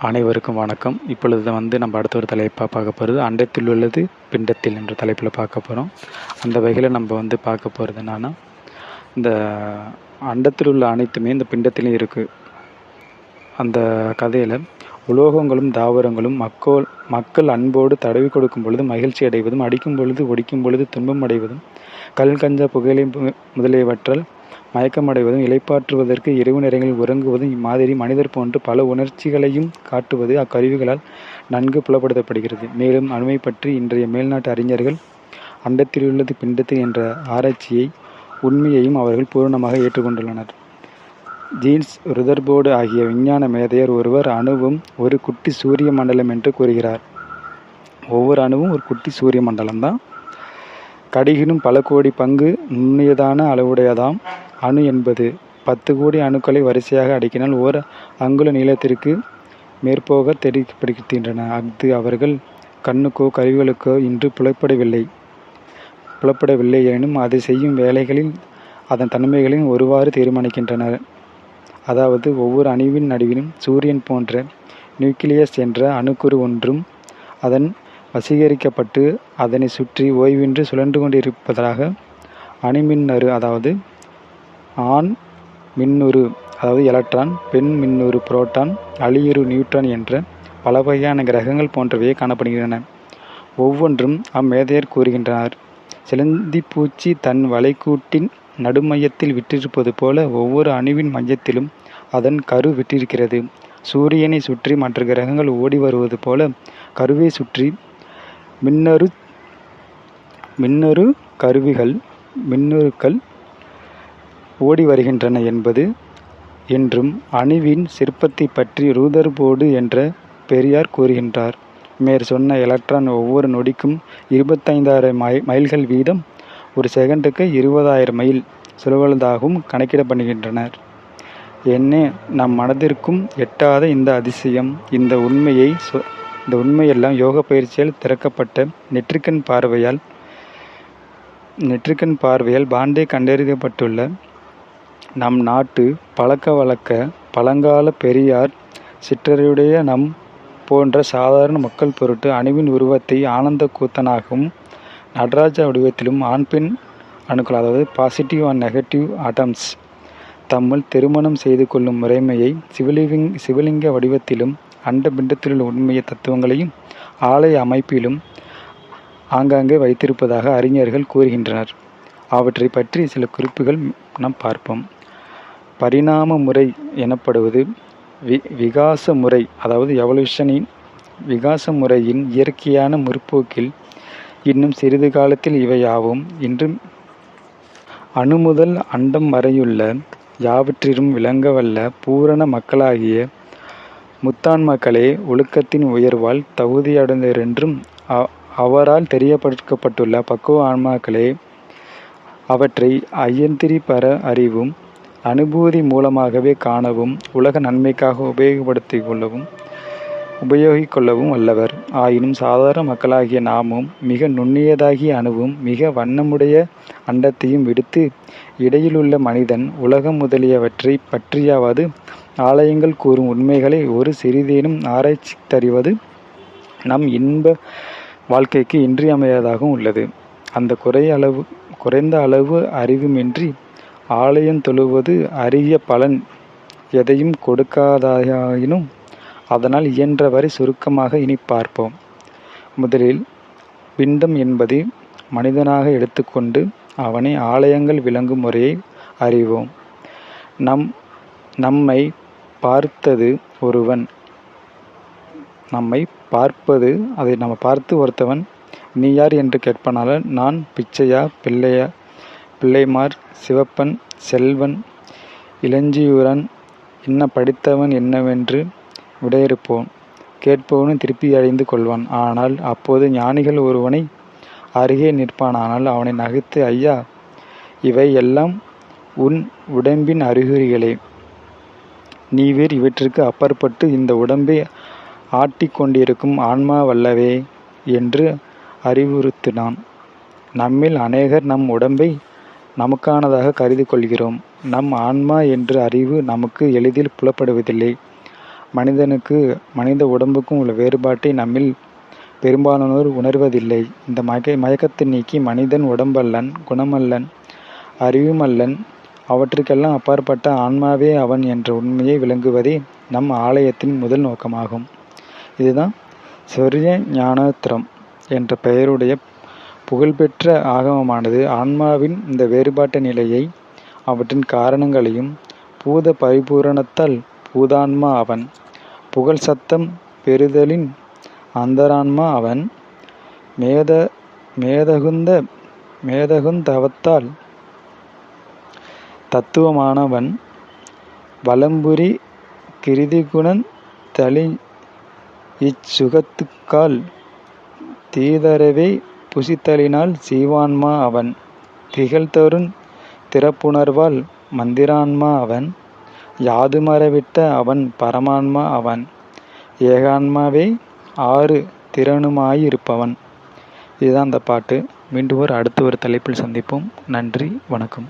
அனைவருக்கும் வணக்கம். இப்பொழுது நம்ம அடுத்த ஒரு தலைப்பாக பார்க்க போகிறது அண்டத்தில் உள்ளது பிண்டத்தில் என்ற தலைப்பில் பார்க்க போகிறோம். அந்த வகையில் நம்ம பார்க்க போகிறது என்னன்னா, இந்த அண்டத்தில் உள்ள அனைத்துமே இந்த பிண்டத்திலும் இருக்குது. அந்த கதையில் உலோகங்களும் தாவரங்களும் மக்கள் அன்போடு தடவி கொடுக்கும் பொழுது மகிழ்ச்சி அடைவதும், அடிக்கும் பொழுது ஒடிக்கும் பொழுது துன்பம் அடைவதும், கல் கஞ்சா புகையிலை முதலியவற்றால் மயக்கமடைவதும், இளைப்பாற்றுவதற்கு இரவு நேரங்களில் உறங்குவதும், இம்மாதிரி மனிதர் போன்று பல உணர்ச்சிகளையும் காட்டுவது அக்கருவிகளால் நன்கு புலப்படுத்தப்படுகிறது. மேலும் அணுவை பற்றி இன்றைய மேல்நாட்டு அறிஞர்கள் அண்டத்திலுள்ளது பிண்டத்தில் என்ற ஆராய்ச்சியை உண்மையையும் அவர்கள் பூரணமாக ஏற்றுக்கொண்டுள்ளனர். ஜீன்ஸ் ருதர்போர்டு ஆகிய விஞ்ஞான மேதையர் ஒருவர் அணுவும் ஒரு குட்டி சூரிய மண்டலம் என்று கூறுகிறார். ஒவ்வொரு அணுவும் ஒரு குட்டி சூரிய மண்டலம்தான். கடிகினும் பல கோடி பங்கு நுண்ணியதான அளவுடையதாம். அணு என்பது 10 கோடி அணுக்களை வரிசையாக அடுக்கினால் ஓர் அங்குல நீளத்திற்கு மேற்போக தெரிவிக்கப்படுகின்றன. அஃது அவர்கள் கண்ணுக்கோ கருவிகளுக்கோ இன்று புலப்படவில்லை எனும் அது செய்யும் வேலைகளில் அதன் தன்மைகளையும் ஒருவாறு தீர்மானிக்கின்றனர். அதாவது ஒவ்வொரு அணுவின் நடுவிலும் சூரியன் போன்ற நியூக்ளியஸ் என்ற அணுக்குறு ஒன்றும் அதன் வசீகரிக்கப்பட்டு அதனை சுற்றி ஓய்வின்றி சுழன்று கொண்டிருப்பதாக அணுமின்னணு, அதாவது ஆண் மின்னுரு அதாவது எலக்ட்ரான், பெண் மின்னுரு புரோட்டான், அழியுறு நியூட்ரான் என்ற பல வகையான கிரகங்கள் போன்றவையே காணப்படுகின்றன. ஒவ்வொன்றும் அம்மேதையர் கூறுகின்றனர். சிலந்திப்பூச்சி தன் வளைக்கூட்டின் நடுமையத்தில் விட்டிருப்பது போல ஒவ்வொரு அணுவின் மையத்திலும் அதன் கரு விட்டிருக்கிறது. சூரியனை சுற்றி மற்ற கிரகங்கள் ஓடி வருவது போல கருவை சுற்றி மின்னணுக்கள் ஓடி வருகின்றன என்பது என்றும் அணுவின் சிற்பத்தை பற்றி ரூதர்போர்டு என்ற பெரியார் கூறுகின்றார். மேற் சொன்ன எலக்ட்ரான் ஒவ்வொரு நொடிக்கும் 25,000 மைல்கள் வீதம் ஒரு செகண்டுக்கு 20,000 மைல் சுழல்வதாகவும் கணக்கிடப்படுகின்றனர். என்னே நம் மனதிற்கும் எட்டாத இந்த அதிசயம், இந்த உண்மையெல்லாம் யோக பயிற்சியால் திறக்கப்பட்ட நெற்றிக்கண் பார்வையால் பாண்டே கண்டறியப்பட்டுள்ள நம் நாட்டு பழங்கால பெரியார் சிற்றறிவுடைய நம் போன்ற சாதாரண மக்கள் பொருட்டு அணுவின் உருவத்தை ஆனந்த கூத்தனாகவும் நடராஜ வடிவத்திலும் ஆண் பெண் அணுக்கள், அதாவது பாசிட்டிவ் அண்ட் நெகட்டிவ் ஆட்டம்ஸ் தம்முள் திருமணம் செய்து கொள்ளும் முறைமையை சிவலிங்க வடிவத்திலும் அண்ட பிண்டத்திலுள்ள உண்மைய தத்துவங்களையும் ஆலய அமைப்பிலும் ஆங்காங்கே வைத்திருப்பதாக அறிஞர்கள் கூறுகின்றனர். அவற்றை பற்றி சில குறிப்புகள் நாம் பார்ப்போம். பரிணாம முறை எனப்படுவது விகாச முறை, அதாவது எவல்யூஷனின் விகாச முறையின் இயற்கையான முற்போக்கில் இன்னும் சிறிது காலத்தில் இவை யாவும் இன்று அணு முதல் அண்டம் வரையுள்ள யாவற்றிலும் விளங்கவல்ல பூரண மக்களாகிய முத்தான்மாக்களே ஒழுக்கத்தின் உயர்வால் தகுதியடைந்தரென்றும் அவரால் தெரியப்படுத்தப்பட்டுள்ள பக்குவ ஆன்மாக்களே அவற்றை ஐயந்திரி பர அறிவும் அனுபூதி மூலமாகவே காணவும் உலக நன்மைக்காக உபயோகிக்கொள்ளவும் வல்லவர். ஆயினும் சாதாரண மக்களாகிய நாமும் மிக நுண்ணியதாகிய அணுவும் மிக வண்ணமுடைய அண்டத்தையும் விடுத்து இடையிலுள்ள மனிதன் உலகம் முதலியவற்றை பற்றியாவது ஆலயங்கள் கூறும் உண்மைகளை ஒரு சிறிதேனும் ஆராய்ச்சி தருவது நம் இன்ப வாழ்க்கைக்கு இன்றியமையாததாகவும் உள்ளது. அந்த குறைந்த அளவு அறிவுமின்றி ஆலயம் தொழுவது அரிய பலன் எதையும் கொடுக்காதாயினும் அதனால் இயன்றவரை சுருக்கமாக இனி பார்ப்போம். முதலில் பிண்டம் என்பதை மனிதனாக எடுத்துக்கொண்டு அவனை ஆலயங்கள் விளங்கும் முறையை அறிவோம். நம்மை பார்த்து ஒருத்தவன் நீ யார் என்று கேட்பனால நான் பிச்சையா, பிள்ளைமார், சிவப்பன், செல்வன், இளஞ்சியூரன், என்ன படித்தவன் என்னவென்று விடையிறுப்போன். கேட்பவனும் திருப்தி அடைந்து கொள்வான். ஆனால் அப்போது ஞானிகள் ஒருவனை அருகே நிற்பானால் அவனை நகைத்து, ஐயா, இவை எல்லாம் உன் உடம்பின் அறிகுறிகளே. நீ வேறு இவற்றிற்கு அப்பாற்பட்டு இந்த உடம்பை ஆட்டிக்கொண்டிருக்கும் ஆன்மாவல்லவே என்று அறிவுறுத்தினான். நம்மில் அநேகர் நம் உடம்பை நமக்கானதாக கருதி கொள்கிறோம். நம் ஆன்மா என்ற அறிவு நமக்கு எளிதில் புலப்படுவதில்லை. மனித உடம்புக்கும் உள்ள வேறுபாட்டை நம்மில் பெரும்பாலானோர் உணர்வதில்லை. இந்த மயக்கத்தை நீக்கி மனிதன் உடம்பல்லன், குணமல்லன், அறிவுமல்லன், அவற்றுக்கெல்லாம் அப்பாற்பட்ட ஆன்மாவே அவன் என்ற உண்மையை விளங்குவதே நம் ஆலயத்தின் முதல் நோக்கமாகும். இதுதான் சொர்ய ஞானோத்தரம் என்ற பெயருடைய புகழ்பெற்ற ஆகமமானது ஆன்மாவின் இந்த வேறுபாட்டு நிலையை, அவற்றின் காரணங்களையும், பூத பரிபூரணத்தால் பூதான்மா அவன், புகழ் சத்தம் பெறுதலின் அந்தரான்மா அவன், மேதகுந்தவத்தால் தத்துவமானவன், வலம்புரி கிருதிகுணன் தளி இச்சுகத்துக்கால் தீதரவே புசித்தலினால் சீவான்மா அவன், திகழ்தருண் திறப்புணர்வால் மந்திரான்மா அவன், யாதுமறவிட்ட அவன் பரமான்மா அவன், ஏகான்மாவே 6 திறனுமாயிருப்பவன். இதுதான் அந்த பாட்டு. மீண்டும் அடுத்த ஒரு தலைப்பில் சந்திப்போம். நன்றி, வணக்கம்.